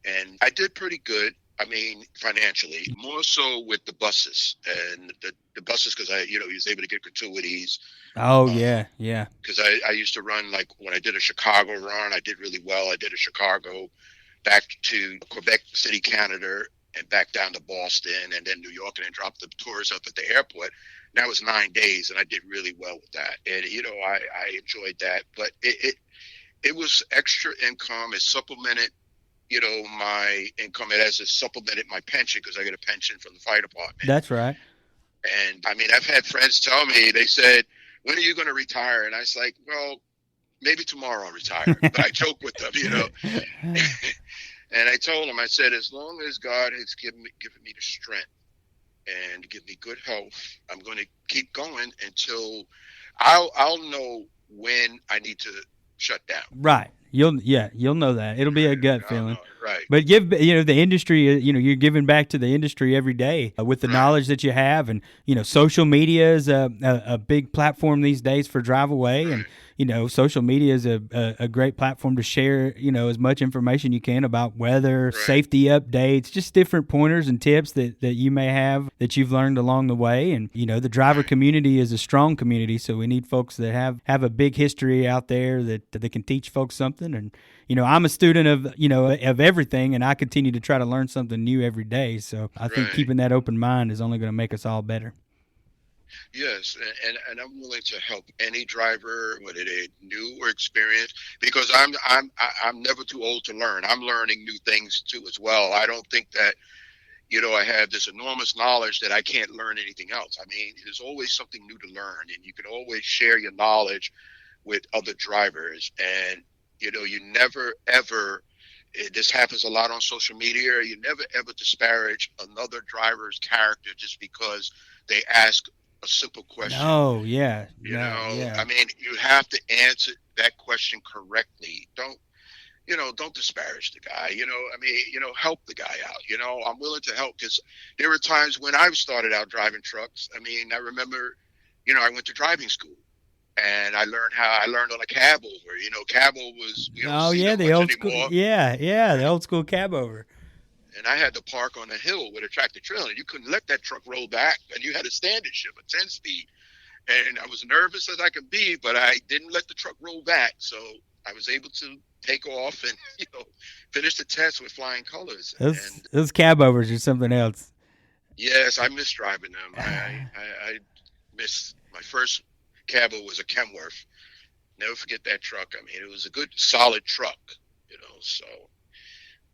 And I did pretty good. I mean, financially, more so with the buses and the buses, because he was able to get gratuities. Oh, yeah. Because I used to run, like when I did a Chicago run, I did really well. I did a Chicago back to Quebec City, Canada, and back down to Boston and then New York and then drop the tourists up at the airport. And that was 9 days, and I did really well with that. And I enjoyed that, but it was extra income. It supplemented my income. It supplemented my pension because I get a pension from the fire department. That's right. And I mean, I've had friends tell me, they said, when are you going to retire? And I was like, well, maybe tomorrow I'll retire. But I joke with them, And I told them, I said, as long as God has given me the strength and give me good health, I'm going to keep going until I'll know when I need to shut down. Right. You'll know that. It'll be a gut feeling. Right. But give the industry, you're giving back to the industry every day with the knowledge that you have, and social media is a big platform these days for Driveaway, and social media is a great platform to share as much information you can about weather, safety updates, just different pointers and tips that you may have that you've learned along the way. And the driver community is a strong community, so we need folks that have a big history out there that they can teach folks something. And I'm a student of everything, and I continue to try to learn something new every day. So I think keeping that open mind is only going to make us all better. Yes, and I'm willing to help any driver, whether they're new or experienced, because I'm never too old to learn. I'm learning new things too as well. I don't think that I have this enormous knowledge that I can't learn anything else. I mean, there's always something new to learn, and you can always share your knowledge with other drivers. And you never ever. This happens a lot on social media. You never ever disparage another driver's character just because they ask a simple question. Oh, yeah. I mean, you have to answer that question correctly. Don't disparage the guy. Help the guy out. I'm willing to help, because there were times when I started out driving trucks. I mean, I remember, I went to driving school, and I learned on a cab over. Cab over was, the old school. Anymore. Yeah, the old school cab over. And I had to park on a hill with a tractor trailer, and you couldn't let that truck roll back, and you had a standard shift, a 10-speed. And I was nervous as I could be, but I didn't let the truck roll back. So I was able to take off and, finish the test with flying colors. Those cab overs are something else. Yes, I miss driving them. I miss my first cab over was a Kenworth. Never forget that truck. I mean, it was a good, solid truck, so.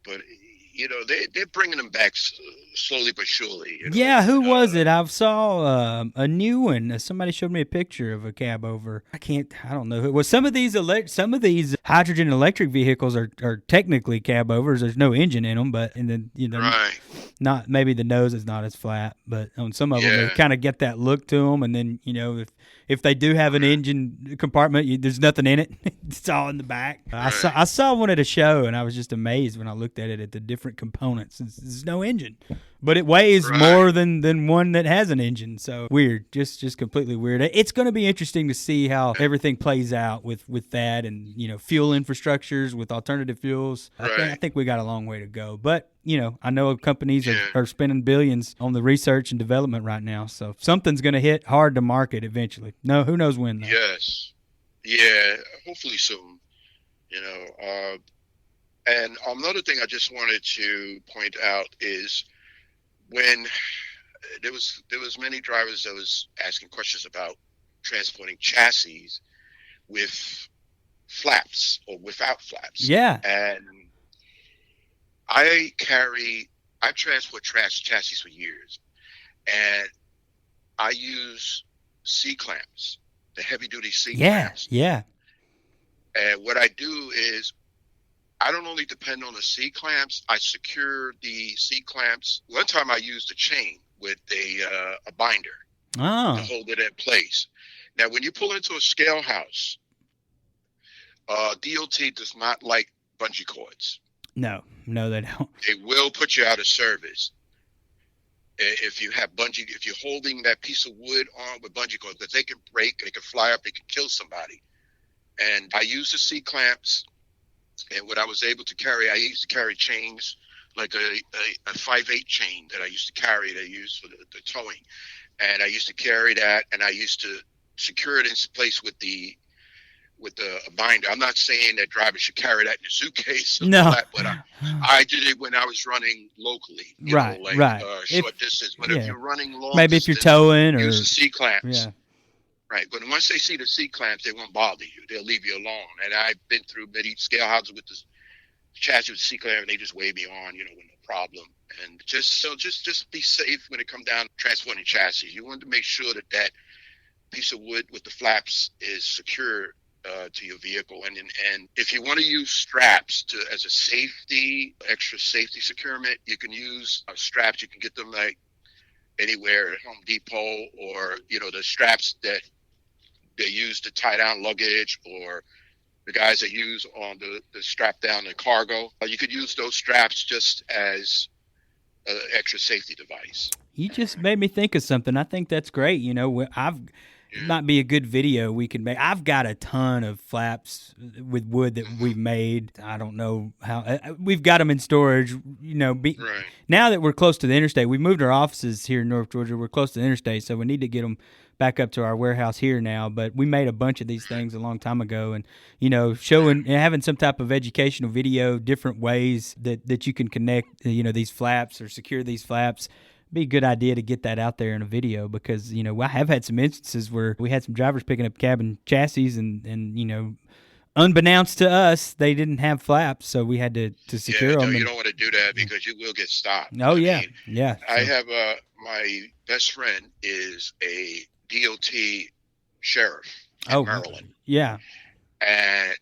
But they're bringing them back slowly but surely. Yeah, who was it? I saw a new one. Somebody showed me a picture of a cab over. I don't know who it was. Some of these hydrogen electric vehicles are technically cab overs. There's no engine in them, not, maybe the nose is not as flat, but on some of them they kind of get that look to them. And then if they do have an engine compartment, there's nothing in it. It's all in the back. I saw one at a show, and I was just amazed when I looked at it, at the different components. There's no engine, but it weighs more than one that has an engine. So weird, just completely weird. It's going to be interesting to see how everything plays out with that, and fuel infrastructures with alternative fuels. I think we got a long way to go, but I know companies are spending billions on the research and development right now, so something's going to hit hard to market eventually. No, who knows when, though. Yes. Yeah, hopefully soon. And another thing I just wanted to point out is when there was many drivers that was asking questions about transporting chassis with flaps or without flaps. Yeah. And I've transport chassis for years, and I use C-clamps, the heavy-duty C-clamps. Yeah. And what I do is I don't only depend on the C-clamps. I secure the C-clamps. One time I used a chain with a binder to hold it in place. Now, when you pull into a scale house, DOT does not like bungee cords. No, they don't. They will put you out of service if you're holding that piece of wood on with bungee cords, because they can break, they can fly up, they can kill somebody. And I use the C-clamps, and what I was able to carry, I used to carry chains, like a 5/8 chain that I used to carry, that I used for the towing. And I used to carry that, and I used to secure it in place with the with a binder. I'm not saying that drivers should carry that in a suitcase or No. all that, but I did it when I was running locally, Right, right. Short distance. But if you're running long maybe distance, if you're towing or use the C-clamps. Yeah. Right, but once they see the C-clamps, they won't bother you. They'll leave you alone. And I've been through many scale houses with the chassis with the C-clamp, and they just wave me on, with no problem. And just be safe when it comes down to transporting chassis. You want to make sure that piece of wood with the flaps is secure to your vehicle. And if you want to use straps as a extra safety securement, you can use straps. You can get them like anywhere at Home Depot, or the straps that they use to tie down luggage, or the guys that use on the strap down the cargo. You could use those straps just as an extra safety device. You just made me think of something. I think that's great. It might be a good video we can make. I've got a ton of flaps with wood that we've made. I don't know how we've got them in storage. Right. Now that we're close to the interstate, we moved our offices here in North Georgia. We're close to the interstate, so we need to get them back up to our warehouse here now. But we made a bunch of these things a long time ago, and showing and having some type of educational video, different ways that you can connect these flaps or secure these flaps. Be a good idea to get that out there in a video, because I have had some instances where we had some drivers picking up cabin chassis and unbeknownst to us, they didn't have flaps, so we had to secure them. You don't want to do that because you will get stopped. Oh, I I have my best friend is a DOT sheriff in Maryland. Yeah. And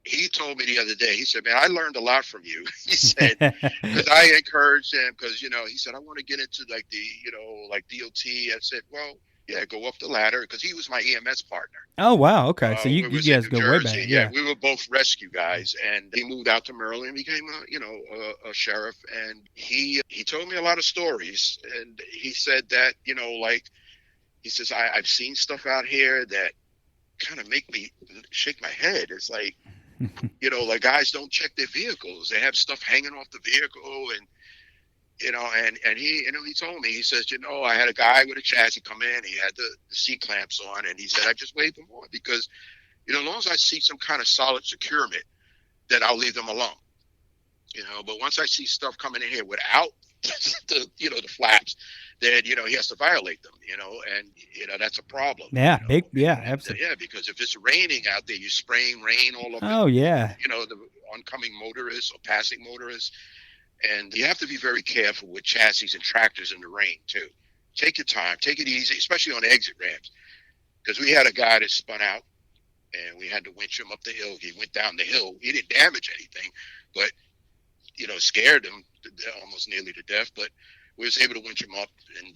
he told me the other day, he said, man, I learned a lot from you. He said, because I encouraged him, because, he said, I want to get into like DOT. I said, well, yeah, go up the ladder, because he was my EMS partner. Oh, wow. Okay. So you guys go way back. Yeah, we were both rescue guys, and he moved out to Maryland and became a sheriff. And he told me a lot of stories. And he said that, he says, I've seen stuff out here that kind of make me shake my head. It's like, like guys don't check their vehicles. They have stuff hanging off the vehicle, and he told me, he says, I had a guy with a chassis come in. He had the C-clamps on, and he said, I just waved them on because, as long as I see some kind of solid securement, then I'll leave them alone. But once I see stuff coming in here without the flaps, then he has to violate them. And that's a problem. Yeah, absolutely. Yeah, because if it's raining out there, you're spraying rain all over. Oh yeah. The oncoming motorists or passing motorists, and you have to be very careful with chassis and tractors in the rain too. Take your time, take it easy, especially on the exit ramps, because we had a guy that spun out, and we had to winch him up the hill. He went down the hill. He didn't damage anything, but scared him almost nearly to death. But we was able to winch him up and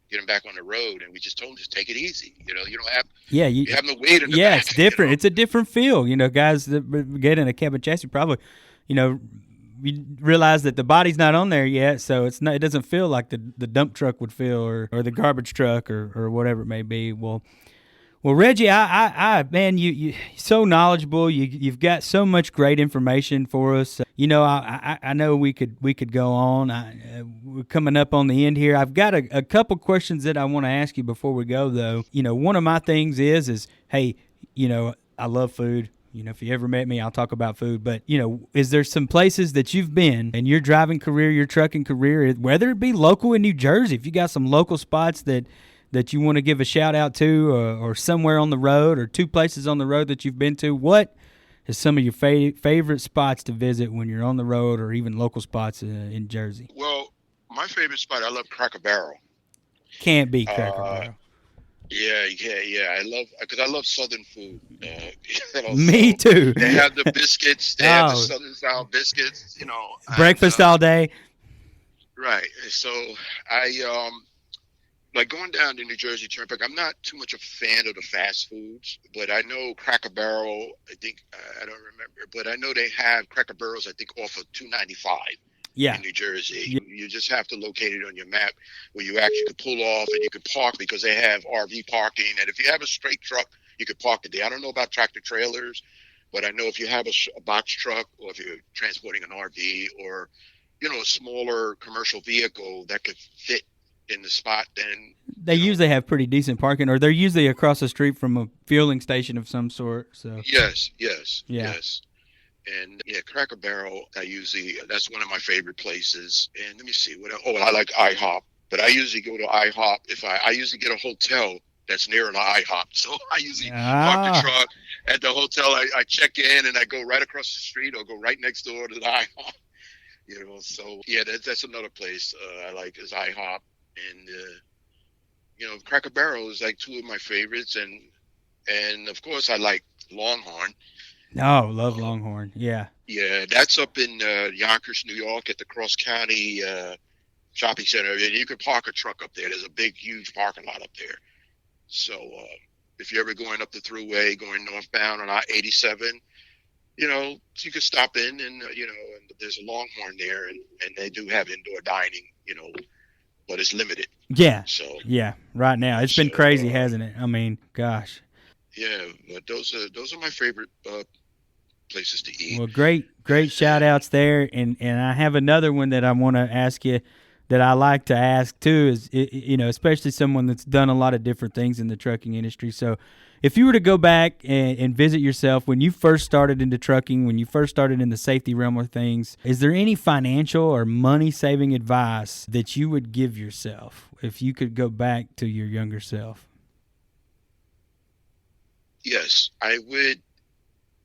get him back on the road. And we just told him, just take it easy. You don't have you have no weight in the back. It's different. It's a different feel. Guys that get in a cabin chassis probably, you realize that the body's not on there yet, so it doesn't feel like the dump truck would feel, or the garbage truck or whatever it may be. Well, Reggie, I man, you so knowledgeable. You've got so much great information for us. I know we could go on. We're coming up on the end here. I've got a couple questions that I want to ask you before we go, though. One of my things is hey, I love food. If you ever met me, I'll talk about food. But, is there some places that you've been in your driving career, your trucking career, whether it be local in New Jersey, if you got some local spots that you want to give a shout out to, or somewhere on the road, or two places on the road that you've been to, what is some of your favorite spots to visit when you're on the road, or even local spots in Jersey? Well, my favorite spot, I love Cracker Barrel. Can't beat Cracker Barrel. Yeah. I love Southern food. Me too. They have the biscuits. They have the Southern style biscuits. Breakfast all day. Right. So I like going down the New Jersey Turnpike. I'm not too much a fan of the fast foods, but I know Cracker Barrel. I think I don't remember, but I know they have Cracker Barrels. I think off of 295. Yeah. In New Jersey. You just have to locate it on your map where you actually could pull off and you could park, because they have RV parking. And if you have a straight truck, you could park it there. I don't know about tractor trailers, but I know if you have a box truck, or if you're transporting an RV, or, a smaller commercial vehicle that could fit in the spot, then they usually have pretty decent parking, or they're usually across the street from a fueling station of some sort. So yes, yeah. yes. And yeah, Cracker Barrel, that's one of my favorite places. And let me see what else. Oh, I like IHOP, but I usually go to IHOP if I usually get a hotel that's near an IHOP. So I usually park the truck at the hotel. I check in and I go right across the street or go right next door to the IHOP. So yeah, that's another place I like is IHOP. And Cracker Barrel is like two of my favorites, and of course I like Longhorn. Oh, love Longhorn. Yeah. Yeah, that's up in Yonkers, New York, at the Cross County Shopping Center. And you can park a truck up there. There's a big, huge parking lot up there. So if you're ever going up the thruway, going northbound on I-87, you can stop in and there's a Longhorn there, and they do have indoor dining, but it's limited. Yeah. So yeah, right now it's been crazy, hasn't it? I mean, gosh. Yeah, but those are my favorite places to eat. Well, great shout outs there, and I have another one that I want to ask you that I like to ask too is especially someone that's done a lot of different things in the trucking industry. So, if you were to go back and visit yourself when you first started into trucking, when you first started in the safety realm of things, is there any financial or money saving advice that you would give yourself if you could go back to your younger self? Yes, I would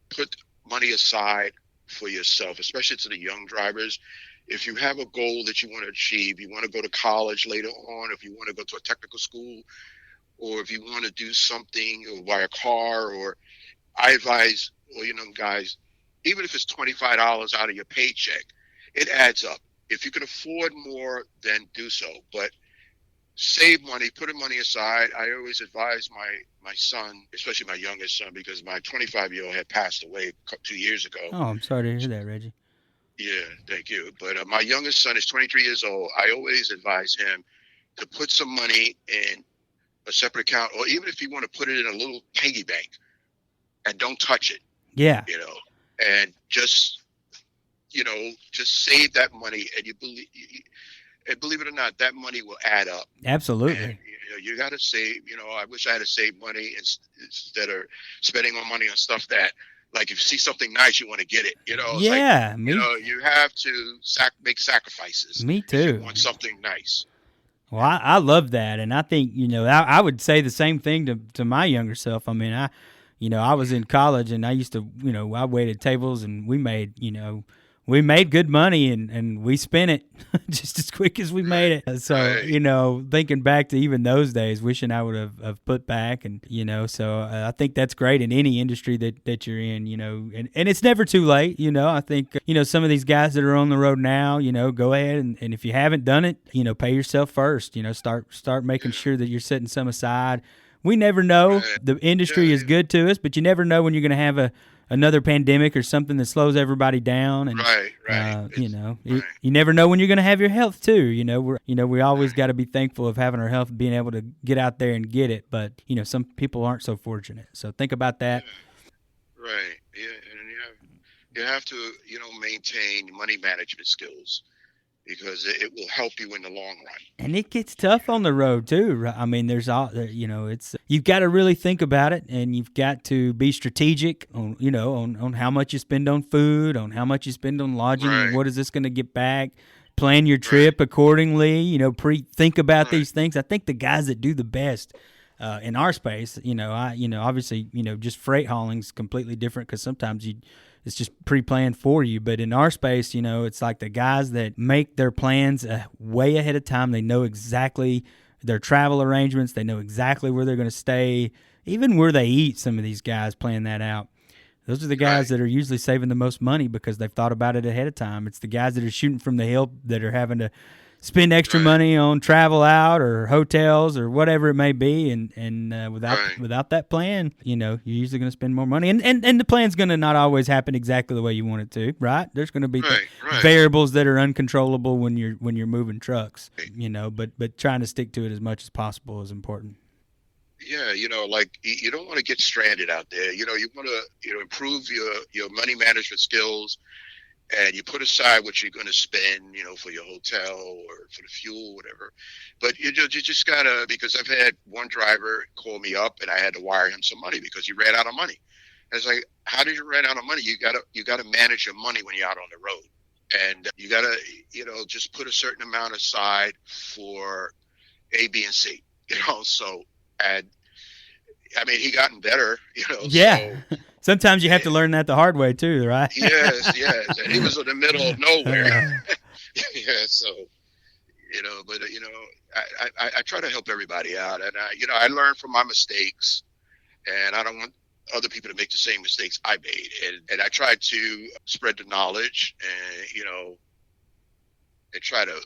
put money aside for yourself, especially to the young drivers. If you have a goal that you want to achieve, you want to go to college later on, if you want to go to a technical school, or if you want to do something or buy a car, or I advise, guys, even if it's $25 out of your paycheck, it adds up. If you can afford more, then do so. But save money, put money aside. I always advise my son, especially my youngest son, because my 25-year-old had passed away 2 years ago. Oh, I'm sorry to hear that, Reggie. Yeah, thank you. But my youngest son is 23 years old. I always advise him to put some money in a separate account, or even if you want to put it in a little piggy bank and don't touch it. Yeah. And just save that money, and believe it or not, that money will add up. Absolutely. And, you got to save. I wish I had to save money instead of spending more money on stuff that, like, if you see something nice, you want to get it. Yeah. You have to make sacrifices. Me too. If you want something nice. Well, I love that, and I think I would say the same thing to my younger self. I mean, I was in college, and I used to I waited tables, and we made good money, and we spent it just as quick as we made it. So right. Thinking back to even those days, wishing I would have put back, and so I think that's great in any industry that you're in. And it's never too late. I think some of these guys that are on the road now, go ahead and if you haven't done it, pay yourself first. Start making sure that you're setting some aside. We never know. Right. The industry is good to us, but you never know when you're going to have another pandemic or something that slows everybody down. And, right. You never know when you're going to have your health too. We always got to be thankful of having our health, being able to get out there and get it. But, some people aren't so fortunate. So think about that. Yeah. Right. Yeah. And you have to, maintain money management skills, because it will help you in the long run. And it gets tough on the road too. I mean, there's it's you've got to really think about it, and you've got to be strategic on how much you spend on food, on how much you spend on lodging, right. and what is this going to get back. Plan your trip accordingly. Think about these things. I think the guys that do the best in our space, obviously, just freight hauling is completely different, because sometimes it's just pre-planned for you. But in our space, it's like the guys that make their plans way ahead of time. They know exactly their travel arrangements. They know exactly where they're going to stay, even where they eat. Some of these guys plan that out. Those are the guys that are usually saving the most money because they've thought about it ahead of time. It's the guys that are shooting from the hip that are having to spend extra money on travel out or hotels or whatever it may be, and without that plan, you're usually going to spend more money, and the plan's going to not always happen exactly the way you want it to, right? There's going to be variables that are uncontrollable when you're moving trucks, but trying to stick to it as much as possible is important. Yeah, you don't want to get stranded out there. You want to improve your money management skills, and you put aside what you're going to spend, for your hotel or for the fuel, whatever. But you just gotta, because I've had one driver call me up and I had to wire him some money because he ran out of money. And it's like, how did you run out of money? You gotta manage your money when you're out on the road, and you gotta, just put a certain amount aside for A, B, and C. So, and I mean, he gotten better. Yeah. So, sometimes you have to learn that the hard way too, right? Yes. And he was in the middle of nowhere. Yeah. So, but I try to help everybody out, and I learn from my mistakes, and I don't want other people to make the same mistakes I made, and I try to spread the knowledge, and and try to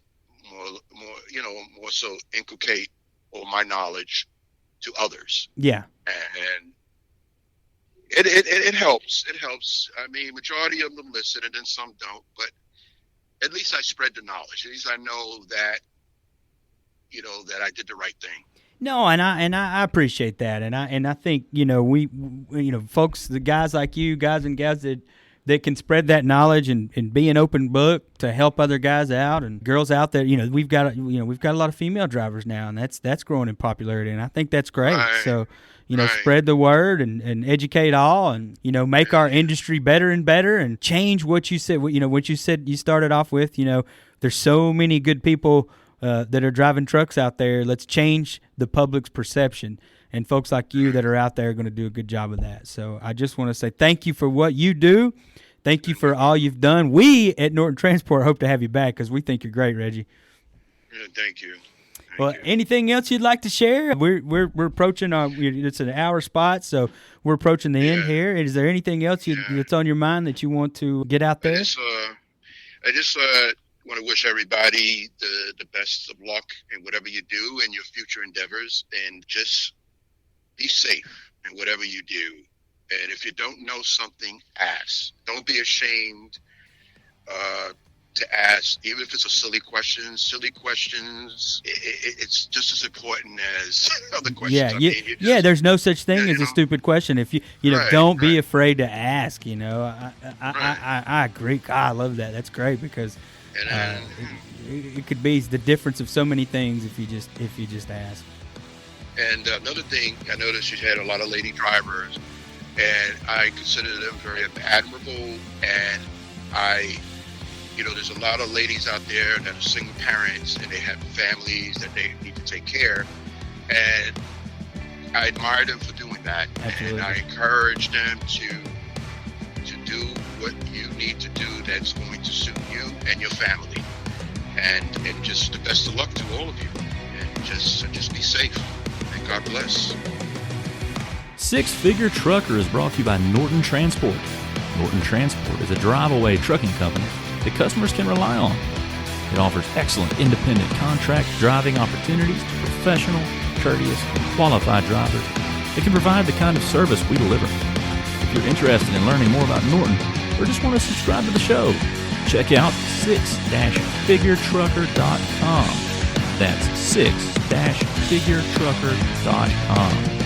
more so inculcate all my knowledge to others. Yeah. And it helps. It helps. I mean, majority of them listen, and then some don't. But at least I spread the knowledge. At least I know that that I did the right thing. No, and I appreciate that, and I think we folks, the guys like you, guys and gals that can spread that knowledge and be an open book to help other guys out and girls out there. We've got a lot of female drivers now, and that's growing in popularity, and I think that's great. Right. So spread the word and educate all, and make our industry better and better, and change what you said. What you said you started off with. There's so many good people that are driving trucks out there. Let's change the public's perception, and folks like you that are out there are going to do a good job of that. So I just want to say thank you for what you do. Thank you for all you've done. We at Norton Transport hope to have you back because we think you're great, Reggie. Yeah, thank you. Well, anything else you'd like to share? We're approaching it's an hour spot, so we're approaching the end here. Is there anything else that's on your mind that you want to get out there? I just want to wish everybody the best of luck in whatever you do in your future endeavors, and just be safe in whatever you do. And if you don't know something, ask. Don't be ashamed to ask, even if it's a silly question. Silly questions, it's just as important as other questions. Yeah, there's no such thing as a stupid question. If you don't be afraid to ask. I agree. God, I love that. That's great because it could be the difference of so many things if you just ask. And another thing, I noticed you had a lot of lady drivers, and I consider them very admirable. And there's a lot of ladies out there that are single parents, and they have families that they need to take care. And I admire them for doing that. Absolutely. And I encourage them to do what you need to do that's going to suit you and your family. And just the best of luck to all of you. And just be safe. And God bless. Six Figure Trucker is brought to you by Norton Transport. Norton Transport is a drive-away trucking company that customers can rely on. It offers excellent independent contract driving opportunities to professional, courteous, and qualified drivers that can provide the kind of service we deliver. If you're interested in learning more about Norton or just want to subscribe to the show, check out 6-figuretrucker.com. That's 6-figuretrucker.com.